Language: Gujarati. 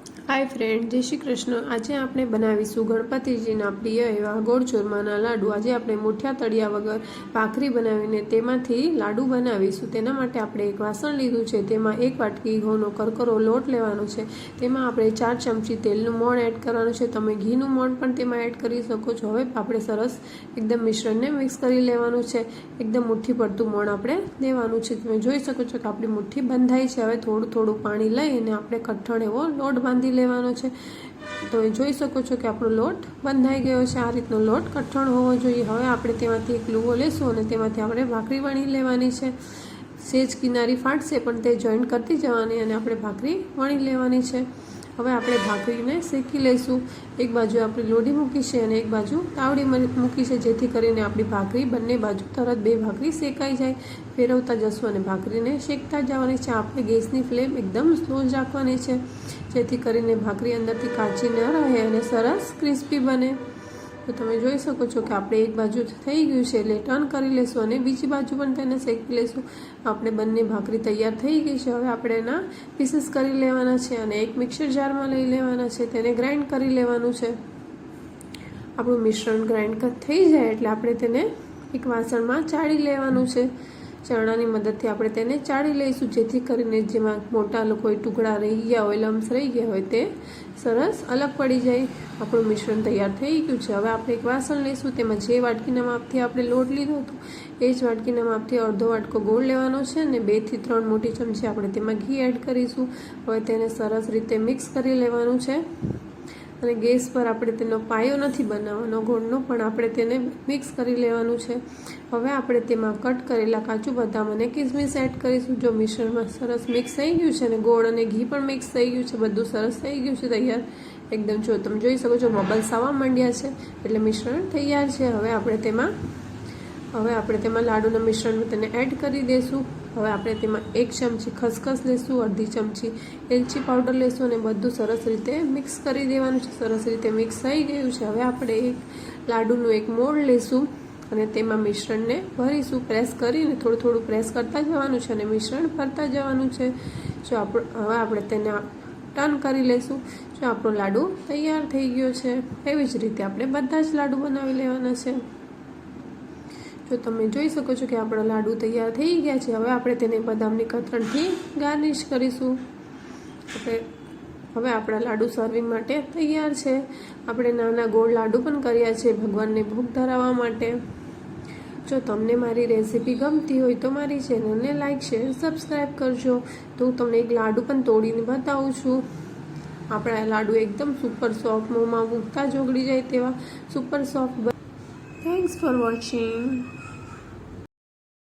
हाय फ्रेंड, जय श्री कृष्ण। आज આપણે બનાવીશું ગણપતિજીના પ્રિય એવા ગોળ ચૂરમાના લાડુ। આજે આપણે મુઠિયા તળિયા વગર ભાખરી બનાવીને તેમાંથી લાડુ બનાવીશું। તેના માટે આપણે એક વાસણ લીધું છે, તેમાં એક વાટકી ઘઉંનો કરકરો લોટ લેવાનો છે। તેમાં આપણે 4 ચમચી તેલનું મોણ એડ કરવાનું છે। તમે ઘીનું મોણ પણ તેમાં એડ કરી શકો છો। હવે આપણે સરસ એકદમ મિશ્રણને મિક્સ કરી લેવાનું છે। એકદમ મુઠ્ઠી પડતું મોણ આપણે દેવાનું છે। તમે જોઈ શકો છો કે આપણી મુઠ્ઠી બંધાઈ છે। હવે થોડું થોડું પાણી લઈ અને આપણે કઠણ એવો લોટ બાંધી લેવાનો છે। તો જોઈ શકો છો કે આપણો લોટ બંધાઈ ગયો છે। આ રીતનો લોટ કઠણ હોવો જોઈએ। હવે આપણે તેમાંથી એક લુવો લેશું અને તેમાંથી આપણે ભાખરી વણી લેવાની છે। સેજ કિનારી ફાટશે પણ તે જોઈન્ટ કરતી જવાની અને આપણે ભાખરી વણી લેવાની છે। હવે આપણે ભાખરીને શેકી લઈશું। એક બાજુ આપણે લોઢી મૂકી છે અને એક બાજુ તાવડી મૂકી છે, જેથી કરીને આપણી ભાખરી બંને બાજુ તરત બે ભાખરી શેકાઈ જાય। ફેરવતા જશું અને ભાખરીને શેકતા જવાની છે। આપણે ગેસની ફ્લેમ એકદમ સ્લો જ રાખવાની છે, જેથી કરીને ભાખરી અંદરથી કાચી ન રહે અને સરસ ક્રિસ્પી બને। તો તમે જોઈ શકો છો કે આપણે એક બાજુ થઈ ગયું છે એટલે ટર્ન કરી લેશું અને બીજી બાજુ પણ તેને શેકી લેશું। આપણે બંને ભાખરી તૈયાર થઈ ગઈ છે। હવે આપણે એના પીસીસ કરી લેવાના છે અને એક મિક્સર જારમાં લઈ લેવાના છે, તેને ગ્રાઇન્ડ કરી લેવાનું છે। આપણું મિશ્રણ ગ્રાઇન્ડ થઈ જાય એટલે આપણે તેને એક વાસણમાં ચાળી લેવાનું છે। ચરણાની મદદથી આપણે તેને ચાળી લઈશું, જેથી કરીને જેમાં મોટા કોઈ ટુકડા રહી ગયા હોય, લમ્સ રહી ગયા હોય તે સરસ અલગ પડી જાય। આપણું મિશ્રણ તૈયાર થઈ ગયું છે। હવે આપણે એક વાસણ લઈશું, તેમાં જે વાટકીના માપથી આપણે લોટ લીધો હતો એ જ વાટકીના માપથી અડધો વાટકો ગોળ લેવાનો છે અને 2 થી 3 મોટી ચમચી આપણે તેમાં ઘી એડ કરીશું। હવે તેને સરસ રીતે મિક્સ કરી લેવાનું છે અને ગેસ પર આપણે તેનો પાયો નથી બનાવવાનો ગોળનો, પણ આપણે તેને મિક્સ કરી લેવાનું છે। હવે આપણે તેમાં કટ કરેલા કાજુ બદામ અને કિસમિસ એડ કરીશું। જો મિશ્રણમાં સરસ મિક્સ થઈ ગયું છે અને ગોળ અને ઘી પણ મિક્સ થઈ ગયું છે, બધું સરસ થઈ ગયું છે તૈયાર એકદમ। જો તમે જોઈ શકો છો બબલ્સ આવવા માંડ્યા છે એટલે મિશ્રણ તૈયાર છે। હવે આપણે તેમાં લાડુના મિશ્રણમાં તેને એડ કરી દઈશું। હવે આપણે તેમાં 1 ચમચી ખસખસ લેશું, અડધી ચમચી એલચી પાવડર લેશું અને બધું સરસ રીતે મિક્સ કરી દેવાનું છે। સરસ રીતે મિક્સ થઈ ગયું છે। હવે આપણે એક લાડુનું એક મોલ્ડ લેશું અને તેમાં મિશ્રણને ભરીશું। પ્રેસ કરીને થોડું થોડું પ્રેસ કરતા જવાનું છે અને મિશ્રણ ભરતા જવાનું છે। જો હવે આપણે તેને ટર્ન કરી લઈશું। જો આપણો લાડુ તૈયાર થઈ ગયો છે। એવી જ રીતે આપણે બધા જ લાડુ બનાવી લેવાના છે। જો તમે જોઈ શકો છો કે આપણા લાડુ તૈયાર થઈ ગયા છે। હવે આપણે તેને બદામની કતરણથી ગાર્નિશ કરીશું। હવે આપણા લાડુ સર્વિંગ માટે તૈયાર છે। આપણે નાના ગોળ લાડુ પણ કર્યા છે ભગવાનને ભોગ ધરાવવા માટે। જો તમને મારી રેસીપી ગમતી હોય તો મારી ચેનલને લાઈક, શેર, સબસ્ક્રાઈબ કરજો। તો હું તમને એક લાડુ પણ તોડીને બતાવું છું। આપણા લાડુ એકદમ સુપર સોફ્ટ, મોંમાં મૂકતા જ ઓગળી જાય તેવા super soft. Thanks for watching.